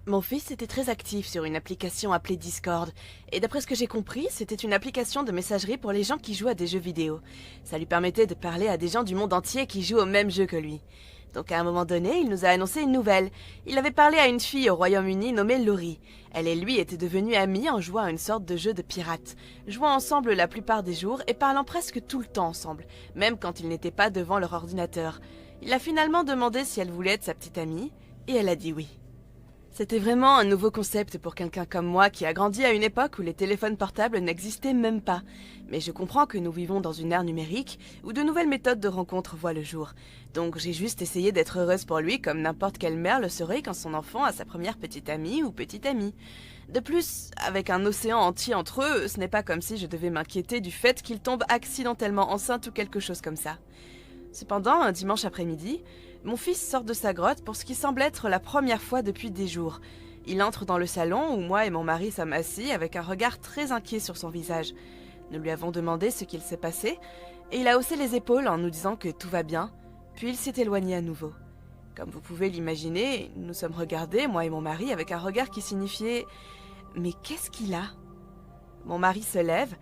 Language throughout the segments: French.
Mon fils était très actif sur une application appelée Discord, et d'après ce que j'ai compris, c'était une application de messagerie pour les gens qui jouent à des jeux vidéo. Ça lui permettait de parler à des gens du monde entier qui jouent au même jeu que lui. Donc à un moment donné, il nous a annoncé une nouvelle. Il avait parlé à une fille au Royaume-Uni nommée Laurie. Elle et lui étaient devenus amis en jouant à une sorte de jeu de pirates, jouant ensemble la plupart des jours et parlant presque tout le temps ensemble, même quand ils n'étaient pas devant leur ordinateur. Il a finalement demandé si elle voulait être sa petite amie, et elle a dit oui. C'était vraiment un nouveau concept pour quelqu'un comme moi qui a grandi à une époque où les téléphones portables n'existaient même pas. Mais je comprends que nous vivons dans une ère numérique où de nouvelles méthodes de rencontre voient le jour. Donc j'ai juste essayé d'être heureuse pour lui comme n'importe quelle mère le serait quand son enfant a sa première petite amie ou petit ami. De plus, avec un océan entier entre eux, ce n'est pas comme si je devais m'inquiéter du fait qu'il tombe accidentellement enceinte ou quelque chose comme ça. Cependant, un dimanche après-midi, mon fils sort de sa grotte pour ce qui semble être la première fois depuis des jours. Il entre dans le salon où moi et mon mari sommes assis avec un regard très inquiet sur son visage. Nous lui avons demandé ce qu'il s'est passé et il a haussé les épaules en nous disant que tout va bien, puis il s'est éloigné à nouveau. Comme vous pouvez l'imaginer, nous sommes regardés, moi et mon mari, avec un regard qui signifiait « Mais qu'est-ce qu'il a ?» Mon mari se lève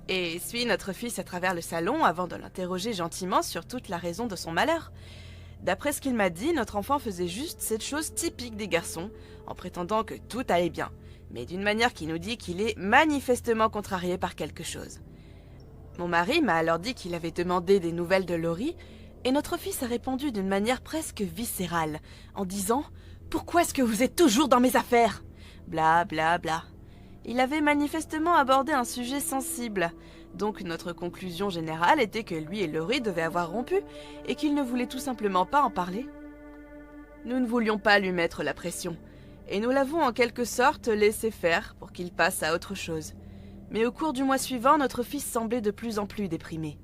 et suit notre fils à travers le salon avant de l'interroger gentiment sur toute la raison de son malheur. D'après ce qu'il m'a dit, notre enfant faisait juste cette chose typique des garçons, en prétendant que tout allait bien, mais d'une manière qui nous dit qu'il est manifestement contrarié par quelque chose. Mon mari m'a alors dit qu'il avait demandé des nouvelles de Laurie, et notre fils a répondu d'une manière presque viscérale, en disant « Pourquoi est-ce que vous êtes toujours dans mes affaires ?» Bla bla bla. Il avait manifestement abordé un sujet sensible, donc notre conclusion générale était que lui et Laurie devaient avoir rompu et qu'il ne voulait tout simplement pas en parler. Nous ne voulions pas lui mettre la pression, et nous l'avons en quelque sorte laissé faire pour qu'il passe à autre chose. Mais au cours du mois suivant, notre fils semblait de plus en plus déprimé.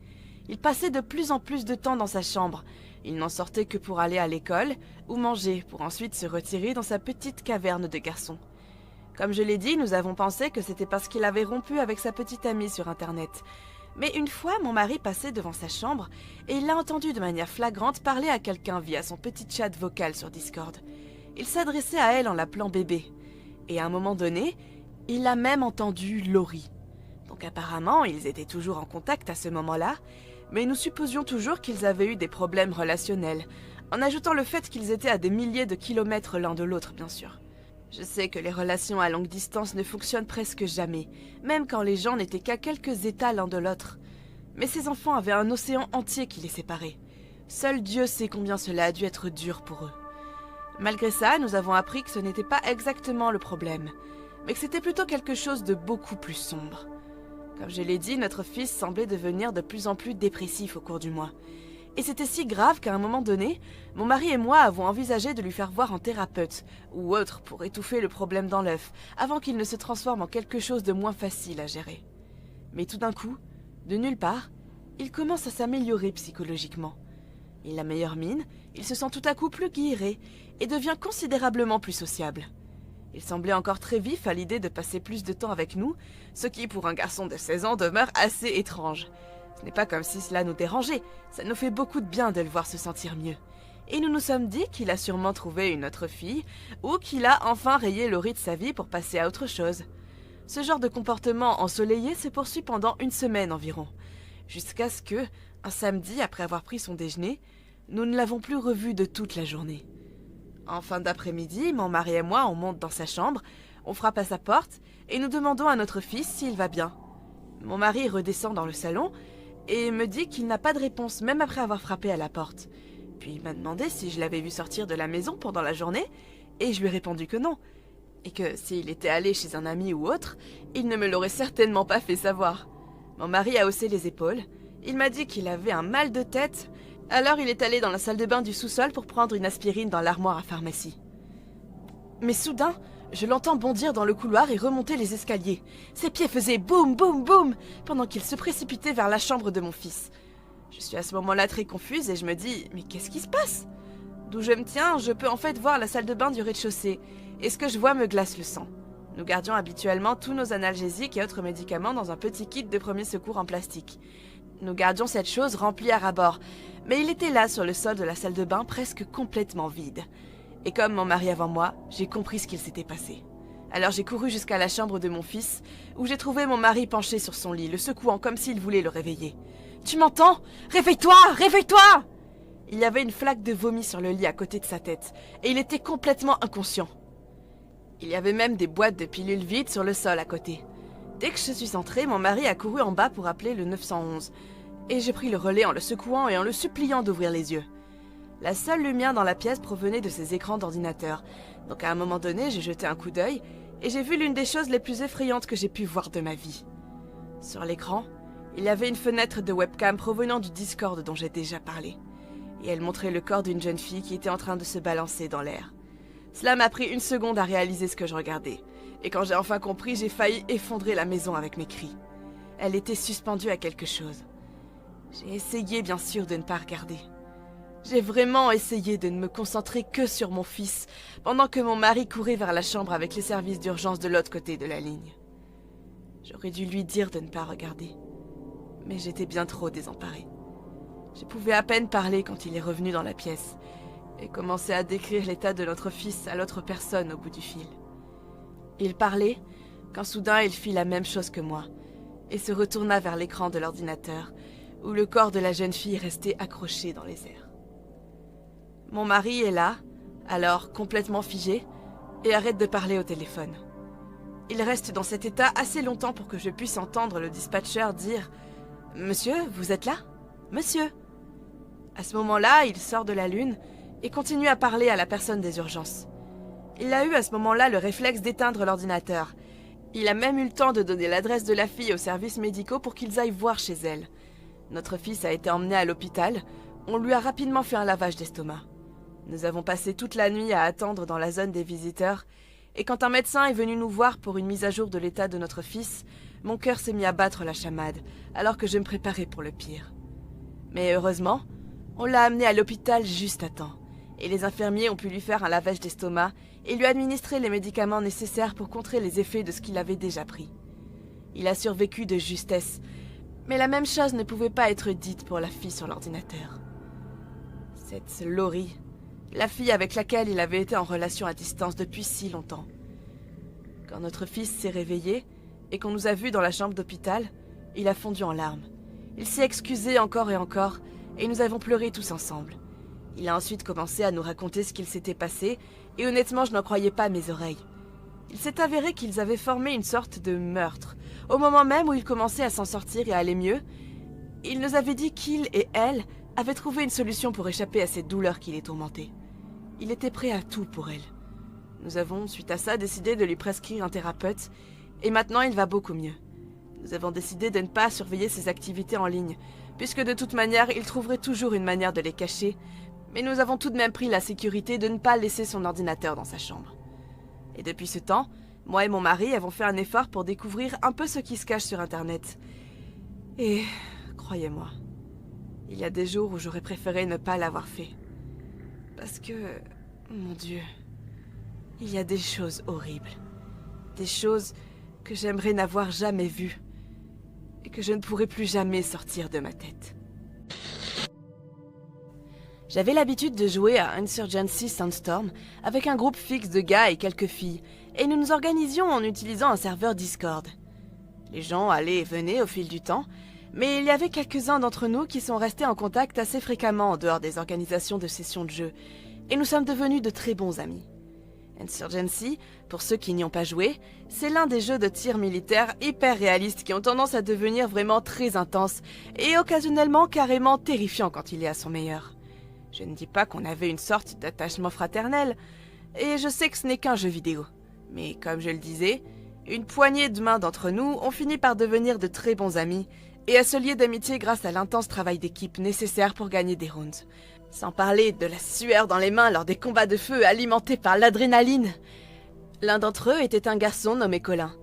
Il passait de plus en plus de temps dans sa chambre. Il n'en sortait que pour aller à l'école ou manger, pour ensuite se retirer dans sa petite caverne de garçon. Comme je l'ai dit, nous avons pensé que c'était parce qu'il avait rompu avec sa petite amie sur Internet. Mais une fois, mon mari passait devant sa chambre et il l'a entendu de manière flagrante parler à quelqu'un via son petit chat vocal sur Discord. Il s'adressait à elle en l'appelant bébé. Et à un moment donné, il a même entendu Laurie. Donc apparemment, ils étaient toujours en contact à ce moment-là, mais nous supposions toujours qu'ils avaient eu des problèmes relationnels, en ajoutant le fait qu'ils étaient à des milliers de kilomètres l'un de l'autre, bien sûr. Je sais que les relations à longue distance ne fonctionnent presque jamais, même quand les gens n'étaient qu'à quelques états l'un de l'autre. Mais ces enfants avaient un océan entier qui les séparait. Seul Dieu sait combien cela a dû être dur pour eux. Malgré ça, nous avons appris que ce n'était pas exactement le problème, mais que c'était plutôt quelque chose de beaucoup plus sombre. Comme je l'ai dit, notre fils semblait devenir de plus en plus dépressif au cours du mois. Et c'était si grave qu'à un moment donné, mon mari et moi avons envisagé de lui faire voir un thérapeute ou autre pour étouffer le problème dans l'œuf, avant qu'il ne se transforme en quelque chose de moins facile à gérer. Mais tout d'un coup, de nulle part, il commence à s'améliorer psychologiquement. Il a meilleure mine, il se sent tout à coup plus guilleret et devient considérablement plus sociable. Il semblait encore très vif à l'idée de passer plus de temps avec nous, ce qui pour un garçon de 16 ans demeure assez étrange. Ce n'est pas comme si cela nous dérangeait, ça nous fait beaucoup de bien de le voir se sentir mieux. Et nous nous sommes dit qu'il a sûrement trouvé une autre fille, ou qu'il a enfin rayé Laurie de sa vie pour passer à autre chose. Ce genre de comportement ensoleillé se poursuit pendant une semaine environ, jusqu'à ce que, un samedi après avoir pris son déjeuner, nous ne l'avons plus revu de toute la journée. En fin d'après-midi, mon mari et moi, on monte dans sa chambre, on frappe à sa porte, et nous demandons à notre fils s'il va bien. Mon mari redescend dans le salon, et me dit qu'il n'a pas de réponse même après avoir frappé à la porte. Puis il m'a demandé si je l'avais vu sortir de la maison pendant la journée, et je lui ai répondu que non, et que s'il était allé chez un ami ou autre, il ne me l'aurait certainement pas fait savoir. Mon mari a haussé les épaules, il m'a dit qu'il avait un mal de tête, alors il est allé dans la salle de bain du sous-sol pour prendre une aspirine dans l'armoire à pharmacie. Mais soudain, je l'entends bondir dans le couloir et remonter les escaliers. Ses pieds faisaient boum, boum, boum, pendant qu'il se précipitait vers la chambre de mon fils. Je suis à ce moment-là très confuse et je me dis « Mais qu'est-ce qui se passe ?» D'où je me tiens, je peux en fait voir la salle de bain du rez-de-chaussée, et ce que je vois me glace le sang. Nous gardions habituellement tous nos analgésiques et autres médicaments dans un petit kit de premier secours en plastique. Nous gardions cette chose remplie à ras-bord, mais il était là sur le sol de la salle de bain presque complètement vide. Et comme mon mari avant moi, j'ai compris ce qu'il s'était passé. Alors j'ai couru jusqu'à la chambre de mon fils, où j'ai trouvé mon mari penché sur son lit, le secouant comme s'il voulait le réveiller. « Tu m'entends? Réveille-toi! Réveille-toi !» Il y avait une flaque de vomi sur le lit à côté de sa tête, et il était complètement inconscient. Il y avait même des boîtes de pilules vides sur le sol à côté. Dès que je suis entrée, mon mari a couru en bas pour appeler le 911, et j'ai pris le relais en le secouant et en le suppliant d'ouvrir les yeux. La seule lumière dans la pièce provenait de ses écrans d'ordinateur, donc à un moment donné, j'ai jeté un coup d'œil, et j'ai vu l'une des choses les plus effrayantes que j'ai pu voir de ma vie. Sur l'écran, il y avait une fenêtre de webcam provenant du Discord dont j'ai déjà parlé, et elle montrait le corps d'une jeune fille qui était en train de se balancer dans l'air. Cela m'a pris une seconde à réaliser ce que je regardais, et quand j'ai enfin compris, j'ai failli effondrer la maison avec mes cris. Elle était suspendue à quelque chose. J'ai essayé bien sûr de ne pas regarder. J'ai vraiment essayé de ne me concentrer que sur mon fils, pendant que mon mari courait vers la chambre avec les services d'urgence de l'autre côté de la ligne. J'aurais dû lui dire de ne pas regarder, mais j'étais bien trop désemparée. Je pouvais à peine parler quand il est revenu dans la pièce, et commençait à décrire l'état de notre fils à l'autre personne au bout du fil. Il parlait, quand soudain il fit la même chose que moi, et se retourna vers l'écran de l'ordinateur, où le corps de la jeune fille restait accroché dans les airs. Mon mari est là, alors complètement figé, et arrête de parler au téléphone. Il reste dans cet état assez longtemps pour que je puisse entendre le dispatcher dire « Monsieur, vous êtes là? Monsieur ?» À ce moment-là, il sort de la lune et continue à parler à la personne des urgences. Il a eu à ce moment-là le réflexe d'éteindre l'ordinateur. Il a même eu le temps de donner l'adresse de la fille aux services médicaux pour qu'ils aillent voir chez elle. Notre fils a été emmené à l'hôpital. On lui a rapidement fait un lavage d'estomac. Nous avons passé toute la nuit à attendre dans la zone des visiteurs, et quand un médecin est venu nous voir pour une mise à jour de l'état de notre fils, mon cœur s'est mis à battre la chamade, alors que je me préparais pour le pire. Mais heureusement, on l'a amené à l'hôpital juste à temps, et les infirmiers ont pu lui faire un lavage d'estomac et lui administrer les médicaments nécessaires pour contrer les effets de ce qu'il avait déjà pris. Il a survécu de justesse, mais la même chose ne pouvait pas être dite pour la fille sur l'ordinateur. Cette Laurie, la fille avec laquelle il avait été en relation à distance depuis si longtemps. Quand notre fils s'est réveillé et qu'on nous a vus dans la chambre d'hôpital, il a fondu en larmes. Il s'est excusé encore et encore, et nous avons pleuré tous ensemble. Il a ensuite commencé à nous raconter ce qu'il s'était passé, et honnêtement, je n'en croyais pas mes oreilles. Il s'est avéré qu'ils avaient formé une sorte de meurtre. Au moment même où il commençait à s'en sortir et à aller mieux, il nous avait dit qu'il et elle avaient trouvé une solution pour échapper à cette douleur qui les tourmentait. Il était prêt à tout pour elle. Nous avons, suite à ça, décidé de lui prescrire un thérapeute, et maintenant il va beaucoup mieux. Nous avons décidé de ne pas surveiller ses activités en ligne, puisque de toute manière, il trouverait toujours une manière de les cacher, mais nous avons tout de même pris la sécurité de ne pas laisser son ordinateur dans sa chambre. Et depuis ce temps, moi et mon mari avons fait un effort pour découvrir un peu ce qui se cache sur Internet. Et, croyez-moi, il y a des jours où j'aurais préféré ne pas l'avoir fait. Parce que, mon Dieu, il y a des choses horribles. Des choses que j'aimerais n'avoir jamais vues. Et que je ne pourrai plus jamais sortir de ma tête. J'avais l'habitude de jouer à Insurgency Sandstorm avec un groupe fixe de gars et quelques filles, et nous nous organisions en utilisant un serveur Discord. Les gens allaient et venaient au fil du temps, mais il y avait quelques-uns d'entre nous qui sont restés en contact assez fréquemment en dehors des organisations de sessions de jeu, et nous sommes devenus de très bons amis. Insurgency, pour ceux qui n'y ont pas joué, c'est l'un des jeux de tir militaire hyper réalistes qui ont tendance à devenir vraiment très intenses et occasionnellement carrément terrifiants quand il est à son meilleur. Je ne dis pas qu'on avait une sorte d'attachement fraternel, et je sais que ce n'est qu'un jeu vidéo. Mais comme je le disais, une poignée de main d'entre nous ont fini par devenir de très bons amis et à se lier d'amitié grâce à l'intense travail d'équipe nécessaire pour gagner des rounds. Sans parler de la sueur dans les mains lors des combats de feu alimentés par l'adrénaline. L'un d'entre eux était un garçon nommé Colin.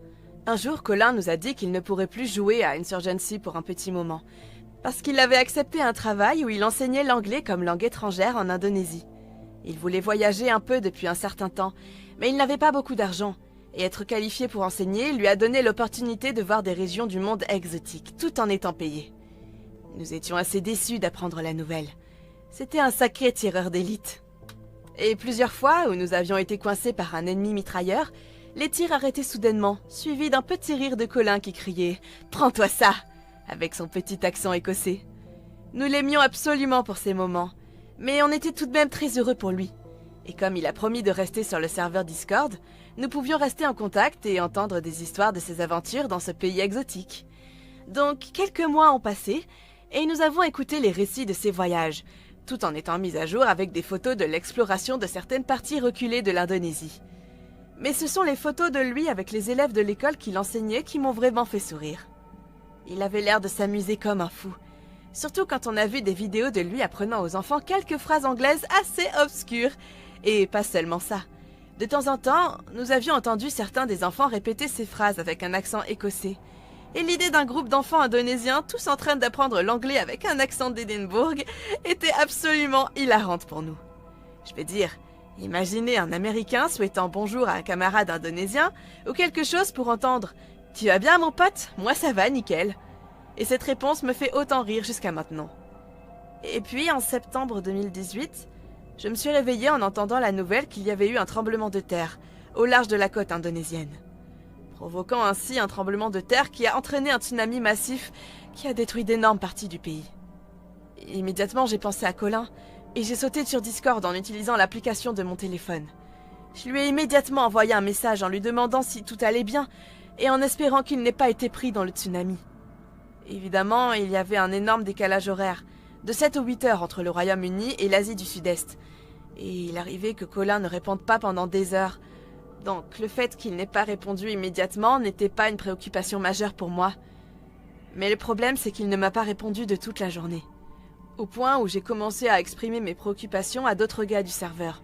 Un jour, Colin nous a dit qu'il ne pourrait plus jouer à Insurgency pour un petit moment, parce qu'il avait accepté un travail où il enseignait l'anglais comme langue étrangère en Indonésie. Il voulait voyager un peu depuis un certain temps, mais il n'avait pas beaucoup d'argent, et être qualifié pour enseigner lui a donné l'opportunité de voir des régions du monde exotiques, tout en étant payé. Nous étions assez déçus d'apprendre la nouvelle. C'était un sacré tireur d'élite. Et plusieurs fois où nous avions été coincés par un ennemi mitrailleur, les tirs arrêtaient soudainement, suivis d'un petit rire de Colin qui criait « Prends-toi ça !» avec son petit accent écossais. Nous l'aimions absolument pour ces moments, mais on était tout de même très heureux pour lui. Et comme il a promis de rester sur le serveur Discord, nous pouvions rester en contact et entendre des histoires de ses aventures dans ce pays exotique. Donc quelques mois ont passé, et nous avons écouté les récits de ses voyages, tout en étant mis à jour avec des photos de l'exploration de certaines parties reculées de l'Indonésie. Mais ce sont les photos de lui avec les élèves de l'école qu'il enseignait qui m'ont vraiment fait sourire. Il avait l'air de s'amuser comme un fou, surtout quand on a vu des vidéos de lui apprenant aux enfants quelques phrases anglaises assez obscures, et pas seulement ça. De temps en temps, nous avions entendu certains des enfants répéter ces phrases avec un accent écossais, et l'idée d'un groupe d'enfants indonésiens tous en train d'apprendre l'anglais avec un accent d'Édimbourg était absolument hilarante pour nous. Je veux dire, imaginez un Américain souhaitant bonjour à un camarade indonésien ou quelque chose pour entendre « Tu vas bien mon pote? Moi ça va, nickel !» Et cette réponse me fait autant rire jusqu'à maintenant. Et puis en septembre 2018, je me suis réveillée en entendant la nouvelle qu'il y avait eu un tremblement de terre au large de la côte indonésienne, provoquant ainsi un tremblement de terre qui a entraîné un tsunami massif qui a détruit d'énormes parties du pays. Immédiatement, j'ai pensé à Colin et j'ai sauté sur Discord en utilisant l'application de mon téléphone. Je lui ai immédiatement envoyé un message en lui demandant si tout allait bien et en espérant qu'il n'ait pas été pris dans le tsunami. Évidemment, il y avait un énorme décalage horaire, de 7 ou 8 heures entre le Royaume-Uni et l'Asie du Sud-Est, et il arrivait que Colin ne réponde pas pendant des heures. Donc le fait qu'il n'ait pas répondu immédiatement n'était pas une préoccupation majeure pour moi. Mais le problème, c'est qu'il ne m'a pas répondu de toute la journée, au point où j'ai commencé à exprimer mes préoccupations à d'autres gars du serveur.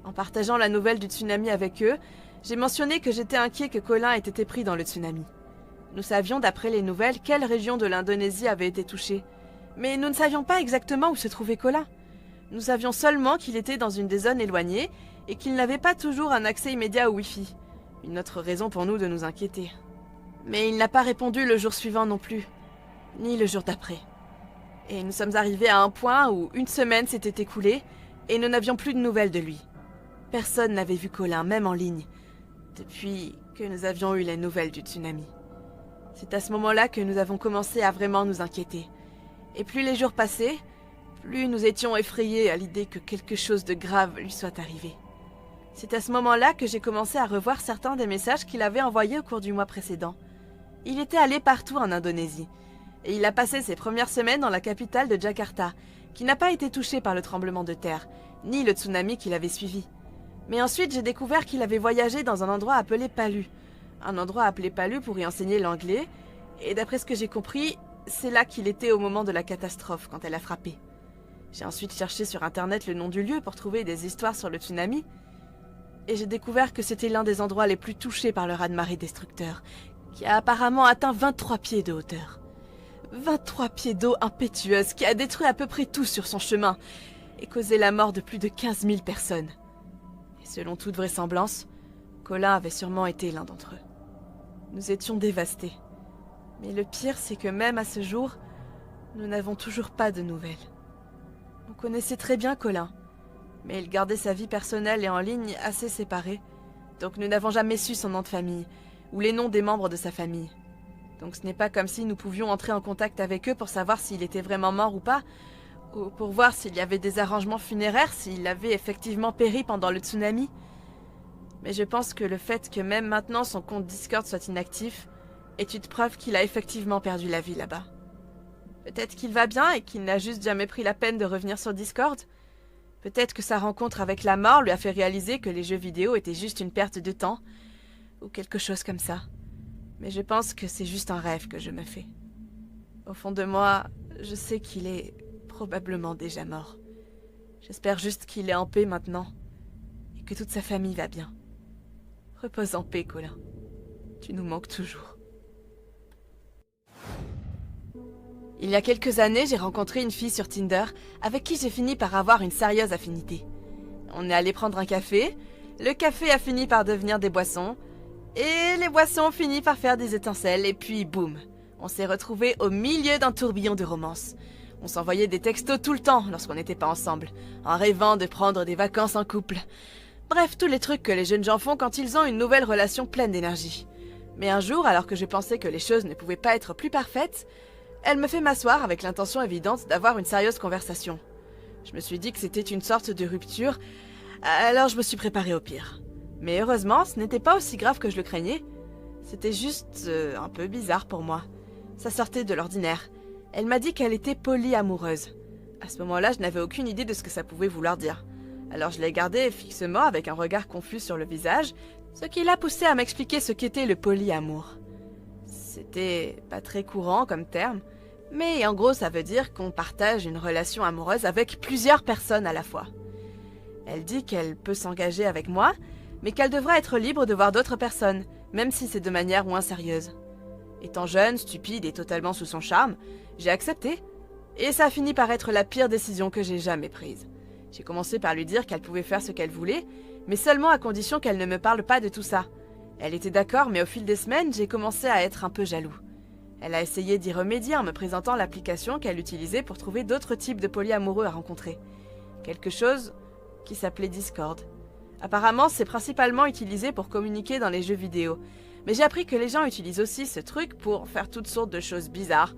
En partageant la nouvelle du tsunami avec eux, j'ai mentionné que j'étais inquiet que Colin ait été pris dans le tsunami. Nous savions d'après les nouvelles quelle région de l'Indonésie avait été touchée, mais nous ne savions pas exactement où se trouvait Colin. Nous savions seulement qu'il était dans une des zones éloignées et qu'il n'avait pas toujours un accès immédiat au Wi-Fi. Une autre raison pour nous de nous inquiéter. Mais il n'a pas répondu le jour suivant non plus, ni le jour d'après. Et nous sommes arrivés à un point où une semaine s'était écoulée et nous n'avions plus de nouvelles de lui. Personne n'avait vu Colin, même en ligne, depuis que nous avions eu les nouvelles du tsunami. C'est à ce moment-là que nous avons commencé à vraiment nous inquiéter. Et plus les jours passaient, plus nous étions effrayés à l'idée que quelque chose de grave lui soit arrivé. C'est à ce moment-là que j'ai commencé à revoir certains des messages qu'il avait envoyés au cours du mois précédent. Il était allé partout en Indonésie, et il a passé ses premières semaines dans la capitale de Jakarta, qui n'a pas été touchée par le tremblement de terre, ni le tsunami qui l'avait suivi. Mais ensuite, j'ai découvert qu'il avait voyagé dans un endroit appelé Palu. Un endroit appelé Palu pour y enseigner l'anglais, et d'après ce que j'ai compris, c'est là qu'il était au moment de la catastrophe, quand elle a frappé. J'ai ensuite cherché sur internet le nom du lieu pour trouver des histoires sur le tsunami, et j'ai découvert que c'était l'un des endroits les plus touchés par le raz-de-marée destructeur, qui a apparemment atteint 23 pieds de hauteur. 23 pieds d'eau impétueuse qui a détruit à peu près tout sur son chemin, et causé la mort de plus de 15 000 personnes. Et selon toute vraisemblance, Colin avait sûrement été l'un d'entre eux. Nous étions dévastés. Mais le pire, c'est que même à ce jour, nous n'avons toujours pas de nouvelles. On connaissait très bien Colin, mais il gardait sa vie personnelle et en ligne assez séparée, donc nous n'avons jamais su son nom de famille, ou les noms des membres de sa famille. Donc ce n'est pas comme si nous pouvions entrer en contact avec eux pour savoir s'il était vraiment mort ou pas, ou pour voir s'il y avait des arrangements funéraires, s'il avait effectivement péri pendant le tsunami. Mais je pense que le fait que même maintenant son compte Discord soit inactif est une preuve qu'il a effectivement perdu la vie là-bas. Peut-être qu'il va bien et qu'il n'a juste jamais pris la peine de revenir sur Discord. Peut-être que sa rencontre avec la mort lui a fait réaliser que les jeux vidéo étaient juste une perte de temps, ou quelque chose comme ça. Mais je pense que c'est juste un rêve que je me fais. Au fond de moi, je sais qu'il est probablement déjà mort. J'espère juste qu'il est en paix maintenant, et que toute sa famille va bien. Repose en paix, Colin. Tu nous manques toujours. Il y a quelques années, j'ai rencontré une fille sur Tinder avec qui j'ai fini par avoir une sérieuse affinité. On est allé prendre un café, le café a fini par devenir des boissons, et les boissons ont fini par faire des étincelles, et puis boum, on s'est retrouvés au milieu d'un tourbillon de romance. On s'envoyait des textos tout le temps lorsqu'on n'était pas ensemble, en rêvant de prendre des vacances en couple. Bref, tous les trucs que les jeunes gens font quand ils ont une nouvelle relation pleine d'énergie. Mais un jour, alors que je pensais que les choses ne pouvaient pas être plus parfaites, elle me fait m'asseoir avec l'intention évidente d'avoir une sérieuse conversation. Je me suis dit que c'était une sorte de rupture, alors je me suis préparée au pire. Mais heureusement, ce n'était pas aussi grave que je le craignais. C'était juste un peu bizarre pour moi. Ça sortait de l'ordinaire. Elle m'a dit qu'elle était polyamoureuse. À ce moment-là, je n'avais aucune idée de ce que ça pouvait vouloir dire. Alors je l'ai gardée fixement avec un regard confus sur le visage, ce qui l'a poussé à m'expliquer ce qu'était le polyamour. C'était pas très courant comme terme, mais en gros ça veut dire qu'on partage une relation amoureuse avec plusieurs personnes à la fois. Elle dit qu'elle peut s'engager avec moi, mais qu'elle devra être libre de voir d'autres personnes, même si c'est de manière moins sérieuse. Étant jeune, stupide et totalement sous son charme, j'ai accepté, et ça a fini par être la pire décision que j'ai jamais prise. J'ai commencé par lui dire qu'elle pouvait faire ce qu'elle voulait, mais seulement à condition qu'elle ne me parle pas de tout ça. Elle était d'accord, mais au fil des semaines, j'ai commencé à être un peu jaloux. Elle a essayé d'y remédier en me présentant l'application qu'elle utilisait pour trouver d'autres types de polyamoureux à rencontrer. Quelque chose qui s'appelait Discord. Apparemment, c'est principalement utilisé pour communiquer dans les jeux vidéo, mais j'ai appris que les gens utilisent aussi ce truc pour faire toutes sortes de choses bizarres,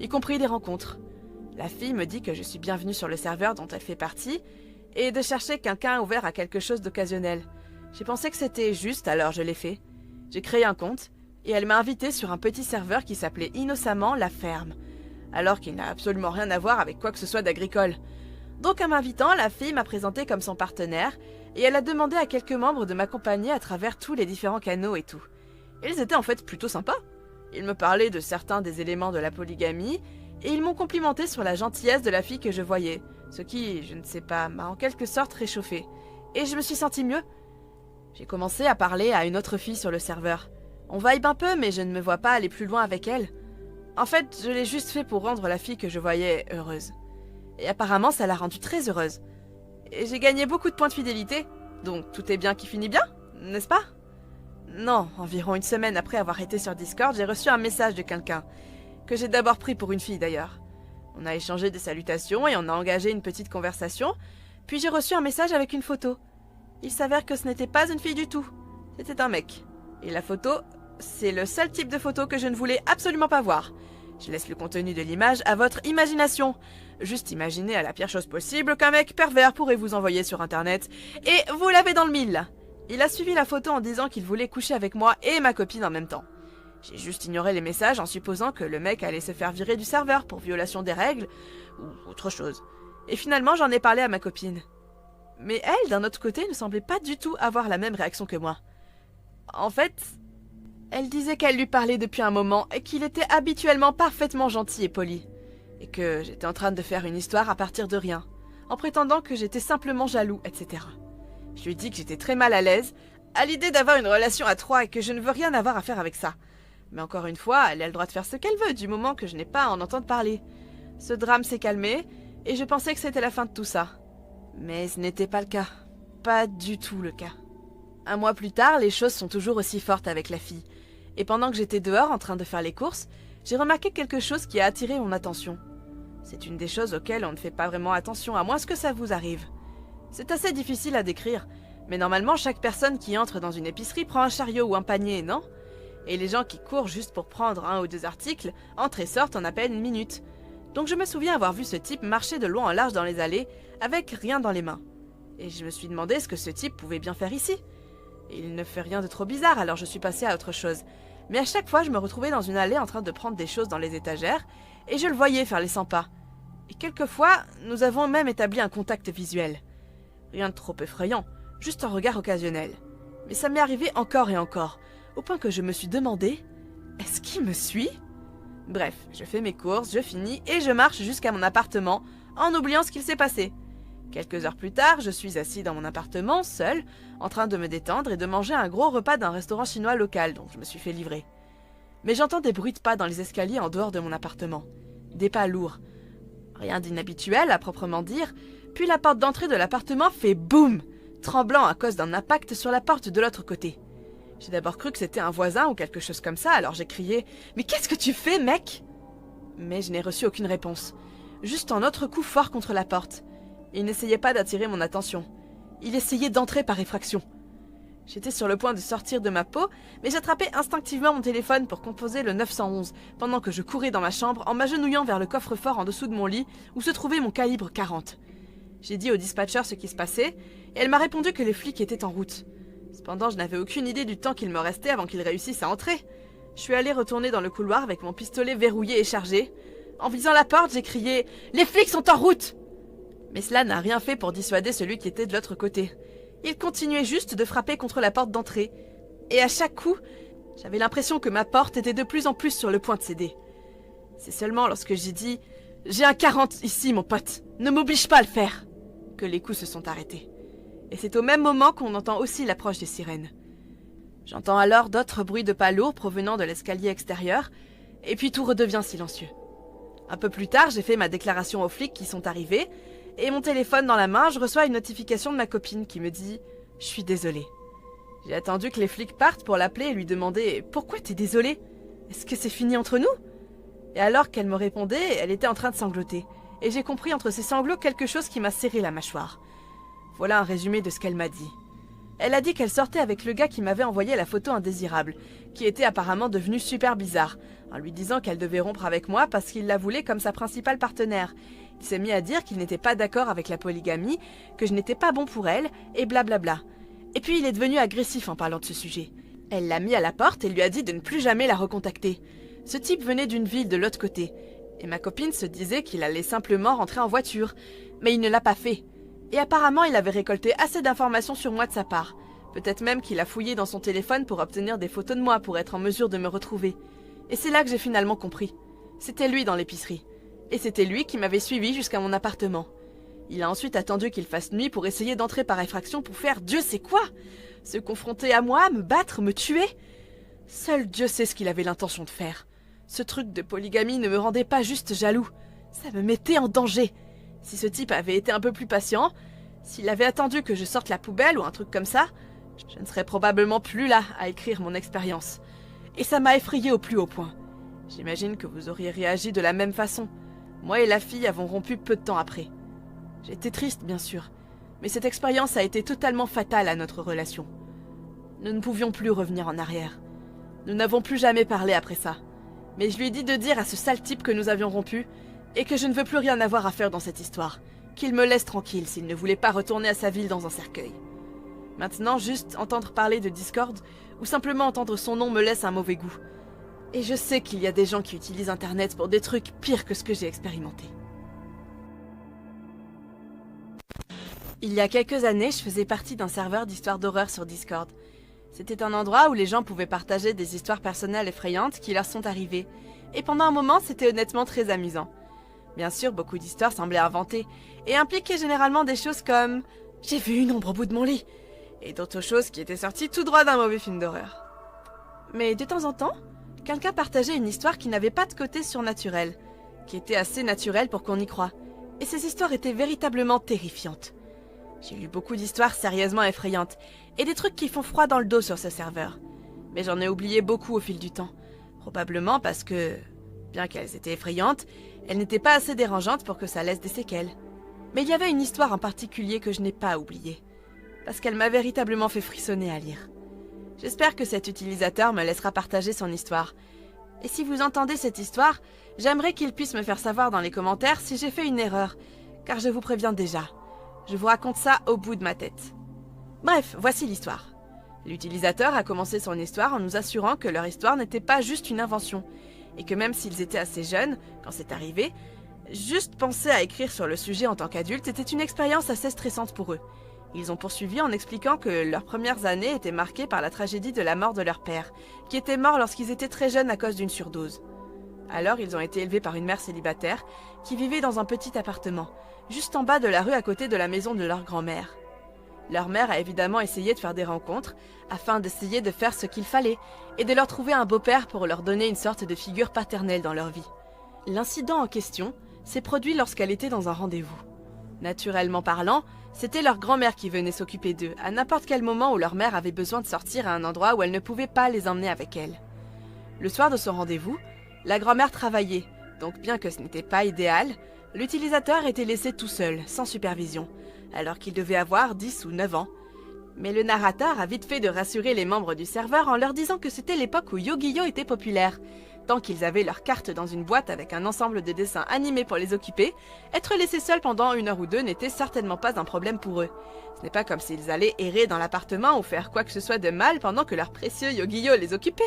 y compris des rencontres. La fille me dit que je suis bienvenue sur le serveur dont elle fait partie, et de chercher quelqu'un ouvert à quelque chose d'occasionnel. J'ai pensé que c'était juste, alors je l'ai fait. J'ai créé un compte, et elle m'a invité sur un petit serveur qui s'appelait innocemment La Ferme, alors qu'il n'a absolument rien à voir avec quoi que ce soit d'agricole. Donc en m'invitant, la fille m'a présenté comme son partenaire, et elle a demandé à quelques membres de m'accompagner à travers tous les différents canaux et tout. Ils étaient en fait plutôt sympas. Ils me parlaient de certains des éléments de la polygamie, et ils m'ont complimenté sur la gentillesse de la fille que je voyais, ce qui, je ne sais pas, m'a en quelque sorte réchauffée. Et je me suis sentie mieux. J'ai commencé à parler à une autre fille sur le serveur. On vibe un peu, mais je ne me vois pas aller plus loin avec elle. En fait, je l'ai juste fait pour rendre la fille que je voyais heureuse. Et apparemment, ça l'a rendue très heureuse. Et j'ai gagné beaucoup de points de fidélité, donc tout est bien qui finit bien, n'est-ce pas? Non, environ une semaine après avoir été sur Discord, j'ai reçu un message de quelqu'un, que j'ai d'abord pris pour une fille d'ailleurs. On a échangé des salutations et on a engagé une petite conversation, puis j'ai reçu un message avec une photo. Il s'avère que ce n'était pas une fille du tout, c'était un mec. Et la photo, c'est le seul type de photo que je ne voulais absolument pas voir. Je laisse le contenu de l'image à votre imagination. Juste imaginez à la pire chose possible qu'un mec pervers pourrait vous envoyer sur internet, et vous l'avez dans le mille. Il a suivi la photo en disant qu'il voulait coucher avec moi et ma copine en même temps. J'ai juste ignoré les messages en supposant que le mec allait se faire virer du serveur pour violation des règles, ou autre chose. Et finalement, j'en ai parlé à ma copine. Mais elle, d'un autre côté, ne semblait pas du tout avoir la même réaction que moi. En fait, elle disait qu'elle lui parlait depuis un moment et qu'il était habituellement parfaitement gentil et poli. Et que j'étais en train de faire une histoire à partir de rien, en prétendant que j'étais simplement jaloux, etc. Je lui ai dit que j'étais très mal à l'aise à l'idée d'avoir une relation à trois et que je ne veux rien avoir à faire avec ça. Mais encore une fois, elle a le droit de faire ce qu'elle veut du moment que je n'ai pas à en entendre parler. Ce drame s'est calmé et je pensais que c'était la fin de tout ça. Mais ce n'était pas le cas. Pas du tout le cas. Un mois plus tard, les choses sont toujours aussi fortes avec la fille. Et pendant que j'étais dehors en train de faire les courses, j'ai remarqué quelque chose qui a attiré mon attention. C'est une des choses auxquelles on ne fait pas vraiment attention, à moins que ça vous arrive. C'est assez difficile à décrire, mais normalement chaque personne qui entre dans une épicerie prend un chariot ou un panier, non? Et les gens qui courent juste pour prendre un ou deux articles entrent et sortent en à peine une minute. Donc je me souviens avoir vu ce type marcher de long en large dans les allées, avec rien dans les mains. Et je me suis demandé ce que ce type pouvait bien faire ici. Il ne fait rien de trop bizarre, alors je suis passée à autre chose. Mais à chaque fois, je me retrouvais dans une allée en train de prendre des choses dans les étagères, et je le voyais faire les 100 pas. Et quelquefois, nous avons même établi un contact visuel. Rien de trop effrayant, juste un regard occasionnel. Mais ça m'est arrivé encore et encore, au point que je me suis demandé, est-ce qu'il me suit? Bref, je fais mes courses, je finis et je marche jusqu'à mon appartement en oubliant ce qu'il s'est passé. Quelques heures plus tard, je suis assis dans mon appartement, seul, en train de me détendre et de manger un gros repas d'un restaurant chinois local dont je me suis fait livrer. Mais j'entends des bruits de pas dans les escaliers en dehors de mon appartement. Des pas lourds. Rien d'inhabituel à proprement dire, puis la porte d'entrée de l'appartement fait boum, tremblant à cause d'un impact sur la porte de l'autre côté. J'ai d'abord cru que c'était un voisin ou quelque chose comme ça, alors j'ai crié « Mais qu'est-ce que tu fais, mec ?» Mais je n'ai reçu aucune réponse. juste un autre coup fort contre la porte. Il n'essayait pas d'attirer mon attention. Il essayait d'entrer par effraction. J'étais sur le point de sortir de ma peau, mais j'attrapais instinctivement mon téléphone pour composer le 911, pendant que je courais dans ma chambre en m'agenouillant vers le coffre-fort en dessous de mon lit, où se trouvait mon calibre 40. J'ai dit au dispatcher ce qui se passait, et elle m'a répondu que les flics étaient en route. Cependant, je n'avais aucune idée du temps qu'il me restait avant qu'ils réussissent à entrer. Je suis allée retourner dans le couloir avec mon pistolet verrouillé et chargé. En visant la porte, j'ai crié « Les flics sont en route !» Mais cela n'a rien fait pour dissuader celui qui était de l'autre côté. Il continuait juste de frapper contre la porte d'entrée. Et à chaque coup, j'avais l'impression que ma porte était de plus en plus sur le point de céder. C'est seulement lorsque j'ai dit « J'ai un 40 ici, mon pote, ne m'oblige pas à le faire !» que les coups se sont arrêtés. Et c'est au même moment qu'on entend aussi l'approche des sirènes. J'entends alors d'autres bruits de pas lourds provenant de l'escalier extérieur, et puis tout redevient silencieux. Un peu plus tard, j'ai fait ma déclaration aux flics qui sont arrivés, et mon téléphone dans la main, je reçois une notification de ma copine qui me dit « Je suis désolée ». J'ai attendu que les flics partent pour l'appeler et lui demander « Pourquoi t'es désolée? Est-ce que c'est fini entre nous ?» Et alors qu'elle me répondait, elle était en train de sangloter, et j'ai compris entre ses sanglots quelque chose qui m'a serré la mâchoire. Voilà un résumé de ce qu'elle m'a dit. Elle a dit qu'elle sortait avec le gars qui m'avait envoyé la photo indésirable, qui était apparemment devenu super bizarre, en lui disant qu'elle devait rompre avec moi parce qu'il la voulait comme sa principale partenaire. Il s'est mis à dire qu'il n'était pas d'accord avec la polygamie, que je n'étais pas bon pour elle, et blablabla. Et puis il est devenu agressif en parlant de ce sujet. Elle l'a mis à la porte et lui a dit de ne plus jamais la recontacter. Ce type venait d'une ville de l'autre côté, et ma copine se disait qu'il allait simplement rentrer en voiture, mais il ne l'a pas fait. Et apparemment, il avait récolté assez d'informations sur moi de sa part. Peut-être même qu'il a fouillé dans son téléphone pour obtenir des photos de moi pour être en mesure de me retrouver. Et c'est là que j'ai finalement compris. C'était lui dans l'épicerie. Et c'était lui qui m'avait suivi jusqu'à mon appartement. Il a ensuite attendu qu'il fasse nuit pour essayer d'entrer par effraction pour faire Dieu sait quoi. Se confronter à moi, me battre, me tuer. Seul Dieu sait ce qu'il avait l'intention de faire. Ce truc de polygamie ne me rendait pas juste jaloux. Ça me mettait en danger. Si ce type avait été un peu plus patient, s'il avait attendu que je sorte la poubelle ou un truc comme ça, je ne serais probablement plus là à écrire mon expérience. Et ça m'a effrayée au plus haut point. J'imagine que vous auriez réagi de la même façon. Moi et la fille avons rompu peu de temps après. J'étais triste, bien sûr, mais cette expérience a été totalement fatale à notre relation. Nous ne pouvions plus revenir en arrière. Nous n'avons plus jamais parlé après ça. Mais je lui ai dit de dire à ce sale type que nous avions rompu et que je ne veux plus rien avoir à faire dans cette histoire. Qu'il me laisse tranquille s'il ne voulait pas retourner à sa ville dans un cercueil. Maintenant, juste entendre parler de Discord ou simplement entendre son nom me laisse un mauvais goût. Et je sais qu'il y a des gens qui utilisent Internet pour des trucs pires que ce que j'ai expérimenté. Il y a quelques années, je faisais partie d'un serveur d'histoires d'horreur sur Discord. C'était un endroit où les gens pouvaient partager des histoires personnelles effrayantes qui leur sont arrivées. Et pendant un moment, c'était honnêtement très amusant. Bien sûr, beaucoup d'histoires semblaient inventées, et impliquaient généralement des choses comme « J'ai vu une ombre au bout de mon lit !» et d'autres choses qui étaient sorties tout droit d'un mauvais film d'horreur. Mais de temps en temps, quelqu'un partageait une histoire qui n'avait pas de côté surnaturel, qui était assez naturelle pour qu'on y croie, et ces histoires étaient véritablement terrifiantes. J'ai lu beaucoup d'histoires sérieusement effrayantes, et des trucs qui font froid dans le dos sur ce serveur. Mais j'en ai oublié beaucoup au fil du temps, probablement parce que, bien qu'elles étaient effrayantes, elles n'étaient pas assez dérangeantes pour que ça laisse des séquelles. Mais il y avait une histoire en particulier que je n'ai pas oubliée, parce qu'elle m'a véritablement fait frissonner à lire. J'espère que cet utilisateur me laissera partager son histoire. Et si vous entendez cette histoire, j'aimerais qu'il puisse me faire savoir dans les commentaires si j'ai fait une erreur, car je vous préviens déjà. Je vous raconte ça au bout de ma tête. Bref, voici l'histoire. L'utilisateur a commencé son histoire en nous assurant que leur histoire n'était pas juste une invention, et que même s'ils étaient assez jeunes, quand c'est arrivé, juste penser à écrire sur le sujet en tant qu'adulte était une expérience assez stressante pour eux. Ils ont poursuivi en expliquant que leurs premières années étaient marquées par la tragédie de la mort de leur père, qui était mort lorsqu'ils étaient très jeunes à cause d'une surdose. Alors ils ont été élevés par une mère célibataire qui vivait dans un petit appartement, juste en bas de la rue à côté de la maison de leur grand-mère. Leur mère a évidemment essayé de faire des rencontres, afin d'essayer de faire ce qu'il fallait, et de leur trouver un beau-père pour leur donner une sorte de figure paternelle dans leur vie. L'incident en question s'est produit lorsqu'elle était dans un rendez-vous. Naturellement parlant, c'était leur grand-mère qui venait s'occuper d'eux, à n'importe quel moment où leur mère avait besoin de sortir à un endroit où elle ne pouvait pas les emmener avec elle. Le soir de son rendez-vous, la grand-mère travaillait, donc bien que ce n'était pas idéal, L'utilisateur était laissé tout seul, sans supervision, alors qu'il devait avoir 10 ou 9 ans. Mais le narrateur a vite fait de rassurer les membres du serveur en leur disant que c'était l'époque où Yu-Gi-Oh était populaire. Tant qu'ils avaient leurs cartes dans une boîte avec un ensemble de dessins animés pour les occuper, être laissés seuls pendant 1 heure ou 2 n'était certainement pas un problème pour eux. Ce n'est pas comme s'ils allaient errer dans l'appartement ou faire quoi que ce soit de mal pendant que leur précieux Yu-Gi-Oh les occupait.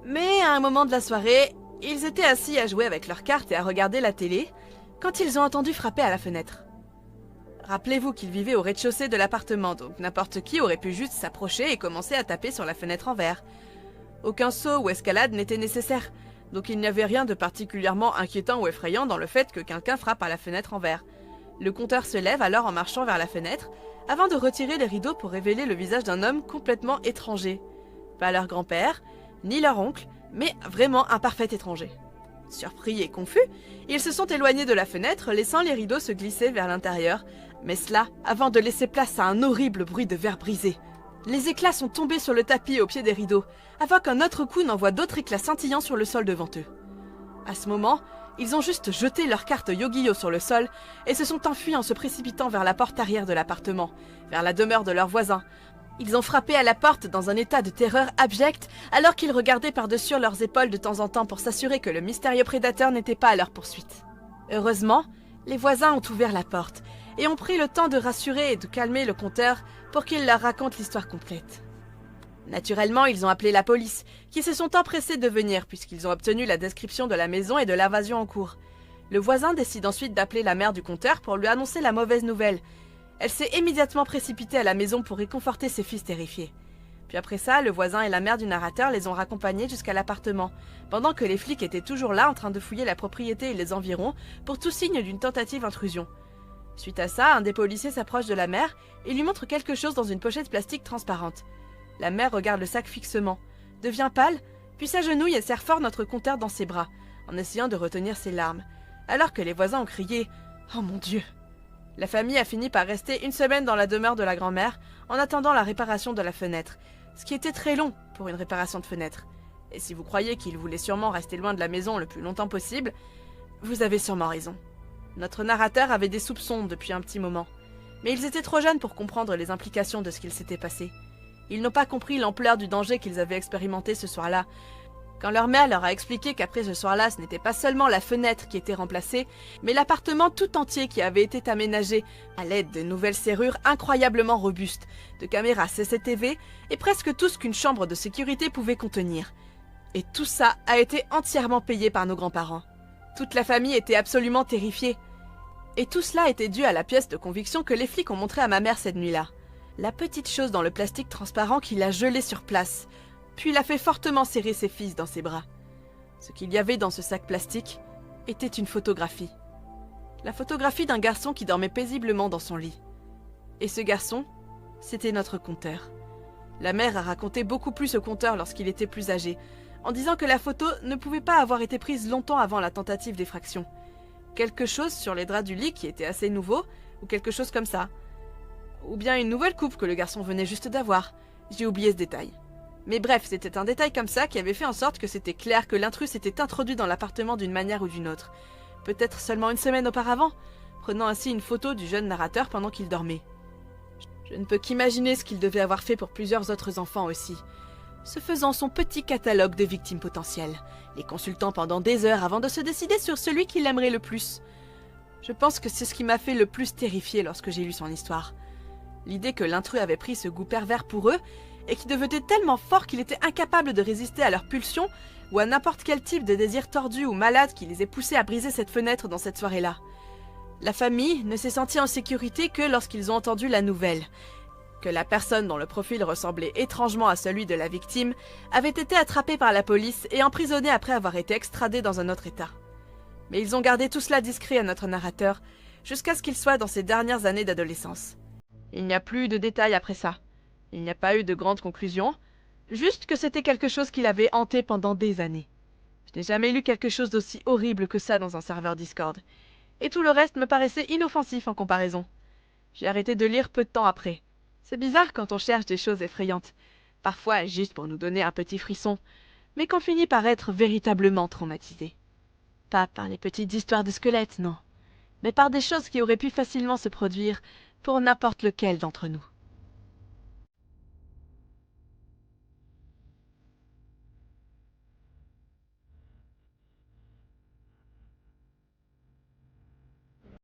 Mais à un moment de la soirée, ils étaient assis à jouer avec leurs cartes et à regarder la télé, quand ils ont entendu frapper à la fenêtre. Rappelez-vous qu'ils vivaient au rez-de-chaussée de l'appartement, donc n'importe qui aurait pu juste s'approcher et commencer à taper sur la fenêtre en verre. Aucun saut ou escalade n'était nécessaire, donc il n'y avait rien de particulièrement inquiétant ou effrayant dans le fait que quelqu'un frappe à la fenêtre en verre. Le compteur se lève alors en marchant vers la fenêtre, avant de retirer les rideaux pour révéler le visage d'un homme complètement étranger. Pas leur grand-père, ni leur oncle, mais vraiment un parfait étranger. Surpris et confus, ils se sont éloignés de la fenêtre, laissant les rideaux se glisser vers l'intérieur, mais cela avant de laisser place à un horrible bruit de verre brisé. Les éclats sont tombés sur le tapis au pied des rideaux, avant qu'un autre coup n'envoie d'autres éclats scintillants sur le sol devant eux. À ce moment, ils ont juste jeté leurs cartes Yu-Gi-Oh sur le sol et se sont enfuis en se précipitant vers la porte arrière de l'appartement, vers la demeure de leurs voisins. Ils ont frappé à la porte dans un état de terreur abjecte alors qu'ils regardaient par-dessus leurs épaules de temps en temps pour s'assurer que le mystérieux prédateur n'était pas à leur poursuite. Heureusement, les voisins ont ouvert la porte et ont pris le temps de rassurer et de calmer le compteur pour qu'il leur raconte l'histoire complète. Naturellement, ils ont appelé la police, qui se sont empressés de venir puisqu'ils ont obtenu la description de la maison et de l'invasion en cours. Le voisin décide ensuite d'appeler la mère du compteur pour lui annoncer la mauvaise nouvelle. Elle s'est immédiatement précipitée à la maison pour réconforter ses fils terrifiés. Puis après ça, le voisin et la mère du narrateur les ont raccompagnés jusqu'à l'appartement, pendant que les flics étaient toujours là en train de fouiller la propriété et les environs pour tout signe d'une tentative d'intrusion. Suite à ça, un des policiers s'approche de la mère et lui montre quelque chose dans une pochette plastique transparente. La mère regarde le sac fixement, devient pâle, puis s'agenouille et serre fort notre compteur dans ses bras, en essayant de retenir ses larmes, alors que les voisins ont crié « Oh mon Dieu !» La famille a fini par rester 1 semaine dans la demeure de la grand-mère en attendant la réparation de la fenêtre, ce qui était très long pour une réparation de fenêtre. Et si vous croyez qu'ils voulaient sûrement rester loin de la maison le plus longtemps possible, vous avez sûrement raison. Notre narrateur avait des soupçons depuis un petit moment, mais ils étaient trop jeunes pour comprendre les implications de ce qu'il s'était passé. Ils n'ont pas compris l'ampleur du danger qu'ils avaient expérimenté ce soir-là. Quand leur mère leur a expliqué qu'après ce soir-là, ce n'était pas seulement la fenêtre qui était remplacée, mais l'appartement tout entier qui avait été aménagé à l'aide de nouvelles serrures incroyablement robustes, de caméras CCTV et presque tout ce qu'une chambre de sécurité pouvait contenir. Et tout ça a été entièrement payé par nos grands-parents. Toute la famille était absolument terrifiée. Et tout cela était dû à la pièce de conviction que les flics ont montrée à ma mère cette nuit-là. La petite chose dans le plastique transparent qui l'a gelée sur place, puis l'a fait fortement serrer ses fils dans ses bras. Ce qu'il y avait dans ce sac plastique était une photographie. La photographie d'un garçon qui dormait paisiblement dans son lit. Et ce garçon, c'était notre compteur. La mère a raconté beaucoup plus au compteur lorsqu'il était plus âgé, en disant que la photo ne pouvait pas avoir été prise longtemps avant la tentative d'effraction. Quelque chose sur les draps du lit qui était assez nouveau, ou quelque chose comme ça. Ou bien une nouvelle coupe que le garçon venait juste d'avoir. J'ai oublié ce détail. Mais bref, c'était un détail comme ça qui avait fait en sorte que c'était clair que l'intrus s'était introduit dans l'appartement d'une manière ou d'une autre. Peut-être seulement 1 semaine auparavant, prenant ainsi une photo du jeune narrateur pendant qu'il dormait. Je ne peux qu'imaginer ce qu'il devait avoir fait pour plusieurs autres enfants aussi. Se faisant son petit catalogue de victimes potentielles, les consultant pendant des heures avant de se décider sur celui qu'il aimerait le plus. Je pense que c'est ce qui m'a fait le plus terrifier lorsque j'ai lu son histoire. L'idée que l'intrus avait pris ce goût pervers pour eux et qui devenait tellement fort qu'il était incapable de résister à leurs pulsions ou à n'importe quel type de désir tordu ou malade qui les ait poussés à briser cette fenêtre dans cette soirée-là. La famille ne s'est sentie en sécurité que lorsqu'ils ont entendu la nouvelle, que la personne dont le profil ressemblait étrangement à celui de la victime avait été attrapée par la police et emprisonnée après avoir été extradée dans un autre état. Mais ils ont gardé tout cela discret à notre narrateur, jusqu'à ce qu'il soit dans ses dernières années d'adolescence. Il n'y a plus de détails après ça. Il n'y a pas eu de grandes conclusions, juste que c'était quelque chose qui l'avait hanté pendant des années. Je n'ai jamais lu quelque chose d'aussi horrible que ça dans un serveur Discord, et tout le reste me paraissait inoffensif en comparaison. J'ai arrêté de lire peu de temps après. C'est bizarre quand on cherche des choses effrayantes, parfois juste pour nous donner un petit frisson, mais qu'on finit par être véritablement traumatisé. Pas par les petites histoires de squelettes, non, mais par des choses qui auraient pu facilement se produire pour n'importe lequel d'entre nous.